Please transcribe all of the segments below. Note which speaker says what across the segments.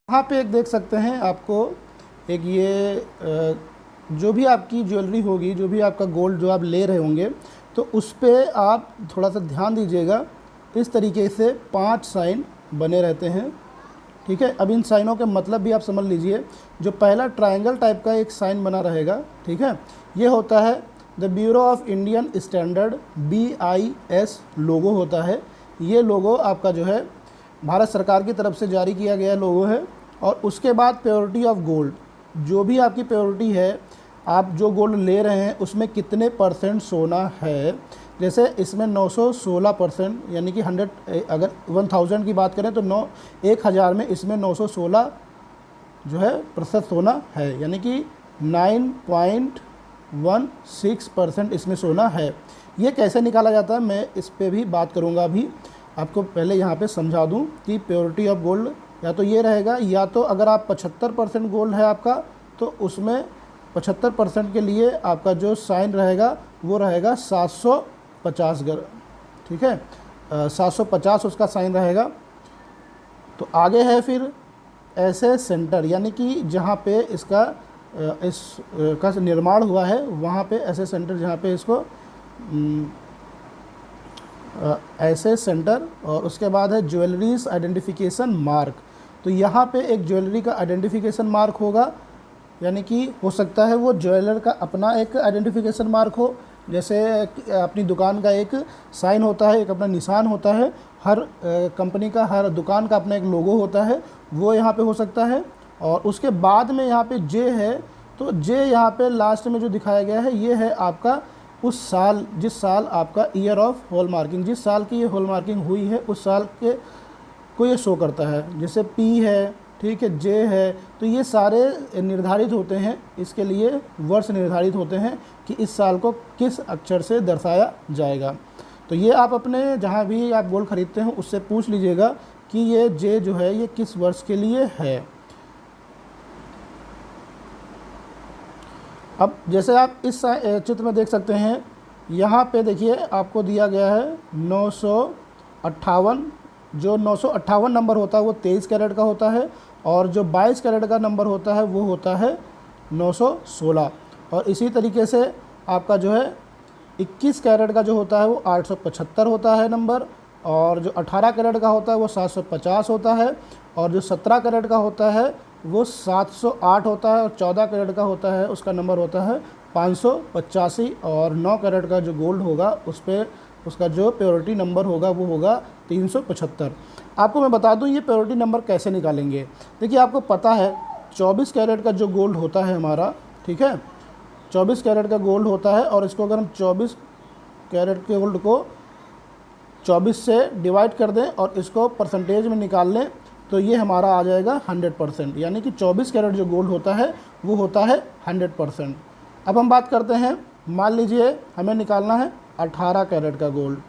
Speaker 1: यहाँ पे एक देख सकते हैं आपको, एक ये जो भी आपकी ज्वेलरी होगी, जो भी आपका गोल्ड जो आप ले रहे होंगे, तो उस पे आप थोड़ा सा ध्यान दीजिएगा। इस तरीके से 5 साइन बने रहते हैं, ठीक है। अब इन साइनों के मतलब भी आप समझ लीजिए। जो पहला ट्रायंगल टाइप का एक साइन बना रहेगा, ठीक है, ये होता है the bureau of Indian standard, BIS लोगो होता है। ये लोगो आपका जो है भारत सरकार की तरफ से जारी किया गया लोगो है। और उसके बाद प्योरिटी ऑफ गोल्ड, जो भी आपकी प्योरिटी है, आप जो गोल्ड ले रहे हैं उसमें कितने % सोना है। जैसे इसमें 916%, यानी कि 100, अगर 1000 की बात करें तो 1000 में इसमें 916 जो है प्रतिशत सोना है, यानी कि 9.16% इसमें सोना है। ये कैसे निकाला जाता है मैं इस पे भी बात करूँगा। अभी आपको पहले यहाँ पे समझा दूँ कि प्योरिटी ऑफ गोल्ड या तो ये रहेगा, या तो अगर आप 75% गोल्ड है आपका, तो उसमें 75% के लिए आपका जो साइन रहेगा वो रहेगा 750 ठीक है, 750 उसका साइन रहेगा। तो आगे है फिर ऐसे सेंटर, यानी कि जहाँ पे इसका का निर्माण हुआ है वहाँ पे ऐसे सेंटर, जहाँ पे इसको ऐसे सेंटर। और उसके बाद है ज्वेलरीज आइडेंटिफिकेशन मार्क। तो यहाँ पे एक ज्वेलरी का आइडेंटिफिकेशन मार्क होगा, यानी कि हो सकता है वो ज्वेलर का अपना एक आइडेंटिफिकेशन मार्क हो, जैसे अपनी दुकान का एक साइन होता है, एक अपना निशान होता है। हर कंपनी का, हर दुकान का अपना एक लोगो होता है, वो यहाँ पे हो सकता है। और उसके बाद में यहाँ पे जे है, तो जे यहाँ पे लास्ट में जो दिखाया गया है ये है आपका उस साल, जिस साल आपका ईयर ऑफ हॉल मार्किंग, जिस साल की ये हॉल मार्किंग हुई है उस साल के को ये शो करता है। जैसे पी है, ठीक है, जे है, तो ये सारे निर्धारित होते हैं, इसके लिए वर्ष निर्धारित होते हैं कि इस साल को किस अक्षर से दर्शाया जाएगा। तो ये आप अपने जहाँ भी आप गोल्ड खरीदते हैं उससे पूछ लीजिएगा कि ये जे जो है ये किस वर्ष के लिए है। अब जैसे आप इस चित्र में देख सकते हैं, यहाँ पे देखिए आपको दिया गया है 958। जो 958 नंबर होता है वो 23 कैरेट का होता है, और जो 22 कैरेट का नंबर होता है वो होता है 916। और इसी तरीके से आपका जो है 21 कैरेट का जो होता है वो 875 होता है नंबर, और जो 18 कैरेट का होता है वो 750 होता है, और जो 17 कैरेट का होता है वो 708 होता है, और 14 कैरेट का होता है उसका नंबर होता है 585। और 9 कैरेट का जो गोल्ड होगा उस पर उसका जो प्योरिटी नंबर होगा वो होगा 375। आपको मैं बता दूं ये प्योरिटी नंबर कैसे निकालेंगे। देखिए आपको पता है 24 कैरेट का जो गोल्ड होता है हमारा, ठीक है, 24 कैरेट का गोल्ड होता है, और इसको अगर हम 24 कैरेट के गोल्ड को 24 से डिवाइड कर दें और इसको परसेंटेज में निकाल लें तो ये हमारा आ जाएगा 100%, यानी कि 24 कैरेट जो गोल्ड होता है वो होता है 100%। अब हम बात करते हैं, मान लीजिए हमें निकालना है 18 कैरेट का गोल्ड,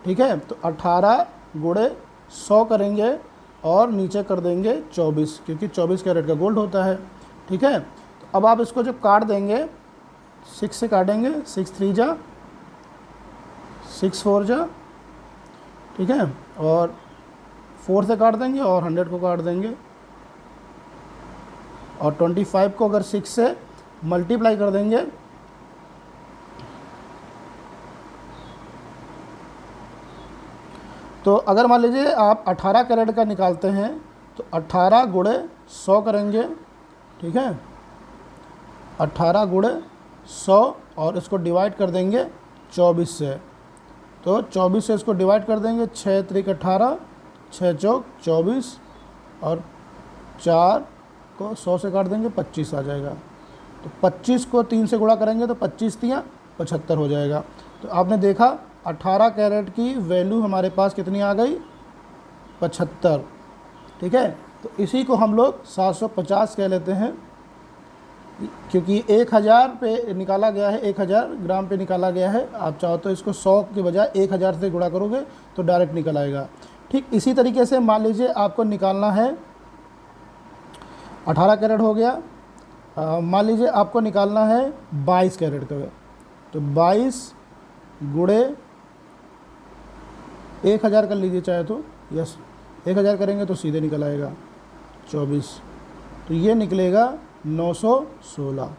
Speaker 1: ठीक है, तो 18 गुणे 100 करेंगे और नीचे कर देंगे 24, क्योंकि 24 कैरेट का गोल्ड होता है, ठीक है। तो अब आप इसको जब काट देंगे 6 से काटेंगे, 6 3 जा 6 4 जा, ठीक है, और 4 से काट देंगे और 100 को काट देंगे, और 25 को अगर 6 से मल्टीप्लाई कर देंगे तो अगर मान लीजिए आप 18 कैरेट का निकालते हैं तो 18 गुणे 100 करेंगे, ठीक है, 18 गुणे 100 और इसको डिवाइड कर देंगे 24 से। तो 24 से इसको डिवाइड कर देंगे, 6 त्रिक 18, 6 चौक 24, और 4 को 100 से काट देंगे 25 आ जाएगा। तो 25 को 3 से गुणा करेंगे तो 25 तियाँ 75 हो जाएगा। तो आपने देखा 18 कैरेट की वैल्यू हमारे पास कितनी आ गई, 75, ठीक है। तो इसी को हम लोग 750 कह लेते हैं, क्योंकि 1000 पे निकाला गया है, 1000 ग्राम पे निकाला गया है। आप चाहो तो इसको 100 के बजाय 1000 से गुणा करोगे तो डायरेक्ट निकल आएगा। ठीक इसी तरीके से मान लीजिए आपको निकालना है 18 कैरेट हो गया, मान लीजिए आपको निकालना है 22 कैरेट का, तो 22 गुणे 1000 कर लीजिए चाहे तो, यस 1000 करेंगे तो सीधे निकल आएगा 24, तो ये निकलेगा 916।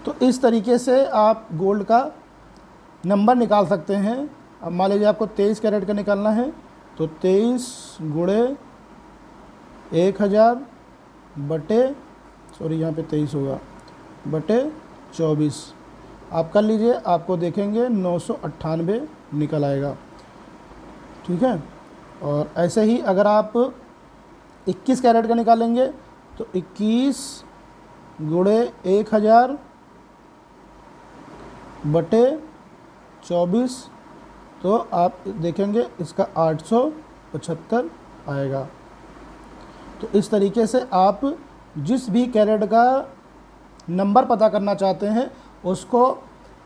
Speaker 1: तो इस तरीके से आप गोल्ड का नंबर निकाल सकते हैं। अब मान लीजिए आपको 23 कैरेट का निकालना है, तो 23 गुणे 1000 बटे, सॉरी यहाँ पे 23 होगा, बटे 24 आप कर लीजिए, आपको देखेंगे 998 निकल आएगा। ठीक है। और ऐसे ही अगर आप 21 कैरेट का निकालेंगे तो 21 गुणे 1000 बटे 24, तो आप देखेंगे इसका 875 आएगा। तो इस तरीके से आप जिस भी कैरेट का नंबर पता करना चाहते हैं उसको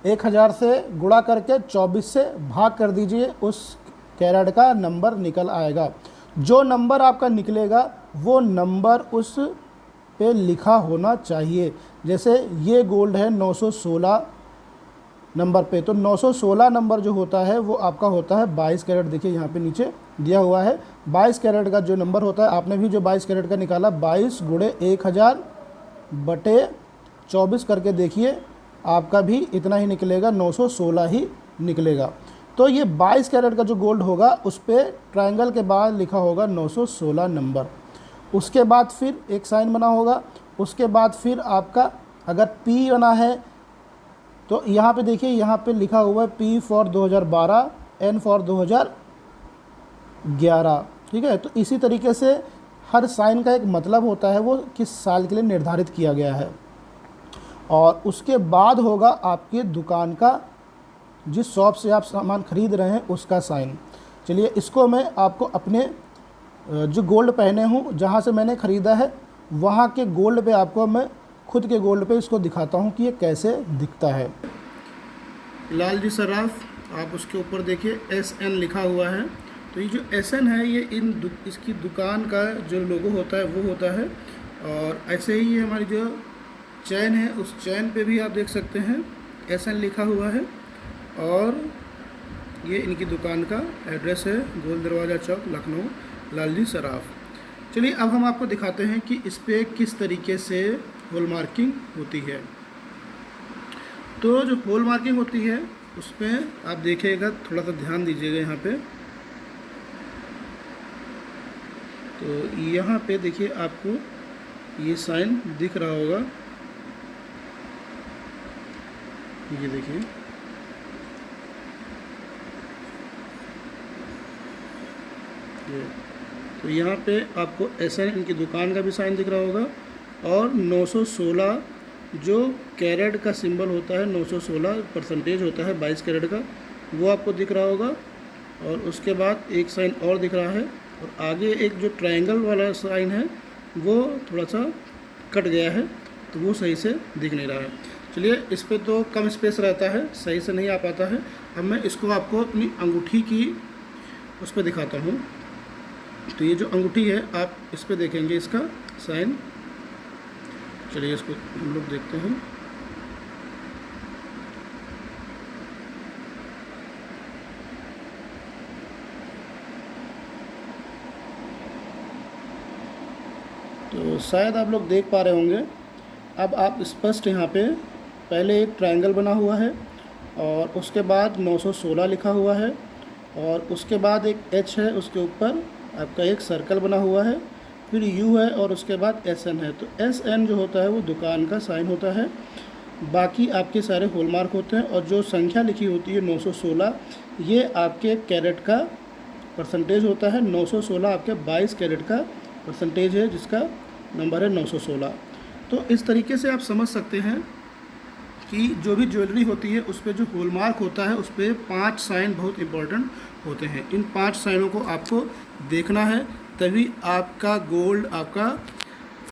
Speaker 1: 1000 से गुणा करके 24 से भाग कर दीजिए, उस कैरेट का नंबर निकल आएगा। जो नंबर आपका निकलेगा वो नंबर उस पे लिखा होना चाहिए। जैसे ये गोल्ड है 916 नंबर पे, तो 916 नंबर जो होता है वो आपका होता है 22 कैरेट। देखिए यहाँ पे नीचे दिया हुआ है 22 कैरेट का जो नंबर होता है। आपने भी जो 22 कैरेट का निकाला, 22 गुणे 1000 बटे 24 करके देखिए, आपका भी इतना ही निकलेगा, 916 ही निकलेगा। तो ये 22 कैरेट का जो गोल्ड होगा उस पर ट्रायंगल के बाद लिखा होगा 916 नंबर। उसके बाद फिर एक साइन बना होगा, उसके बाद फिर आपका अगर P बना है तो यहाँ पे देखिए, यहाँ पे लिखा हुआ है P फॉर 2012, N फॉर 2011। ठीक है। तो इसी तरीके से हर साइन का एक मतलब होता है, वो किस साल के लिए निर्धारित किया गया है। और उसके बाद होगा आपके दुकान का, जिस शॉप से आप सामान खरीद रहे हैं उसका साइन। चलिए इसको मैं आपको अपने जो गोल्ड पहने हूँ, जहाँ से मैंने ख़रीदा है, वहाँ के गोल्ड पे आपको मैं खुद के गोल्ड पे इसको दिखाता हूँ कि ये कैसे दिखता है। लाल जी सराफ, आप उसके ऊपर देखिए SN लिखा हुआ है। तो ये जो SN है ये इसकी दुकान का जो लोगो होता है वो होता है। और ऐसे ही ये हमारी जो चैन है, उस चैन पे भी आप देख सकते हैं SN लिखा हुआ है। और ये इनकी दुकान का एड्रेस है, गोल दरवाज़ा चौक, लखनऊ, लालजी सराफ। चलिए अब हम आपको दिखाते हैं कि इस पर किस तरीके से होल मार्किंग होती है। तो जो होल मार्किंग होती है उस पर आप देखिएगा, थोड़ा सा ध्यान दीजिएगा यहाँ पे। तो यहाँ पे देखिए आपको ये साइन दिख रहा होगा, ये देखिए, तो यहाँ पे आपको SN इनकी दुकान का भी साइन दिख रहा होगा। और 916 जो कैरेट का सिंबल होता है, 916 परसेंटेज होता है 22 कैरेट का, वो आपको दिख रहा होगा। और उसके बाद एक साइन और दिख रहा है, और आगे एक जो ट्रायंगल वाला साइन है वो थोड़ा सा कट गया है, तो वो सही से दिख नहीं रहा है। चलिए इस पे तो कम स्पेस रहता है, सही से नहीं आ पाता है। अब मैं इसको आपको अपनी अंगूठी की उस पर दिखाता हूँ। तो ये जो अंगूठी है आप इस पे देखेंगे इसका साइन। चलिए इसको हम लोग देखते हैं। तो शायद आप लोग देख पा रहे होंगे। अब आप स्पष्ट यहाँ पे पहले एक ट्रायंगल बना हुआ है, और उसके बाद 916 लिखा हुआ है, और उसके बाद एक H है, उसके ऊपर आपका एक सर्कल बना हुआ है, फिर U है, और उसके बाद SN है। तो SN जो होता है वो दुकान का साइन होता है, बाकी आपके सारे हॉलमार्क होते हैं। और जो संख्या लिखी होती है 916, ये आपके कैरेट का परसेंटेज होता है। 916 आपके 22 कैरेट का परसेंटेज है, जिसका नंबर है 916। तो इस तरीके से आप समझ सकते हैं कि जो भी ज्वेलरी होती है उस पर जो हॉलमार्क होता है उस पर 5 साइन बहुत इम्पोर्टेंट होते हैं। इन 5 साइनों को आपको देखना है, तभी आपका गोल्ड आपका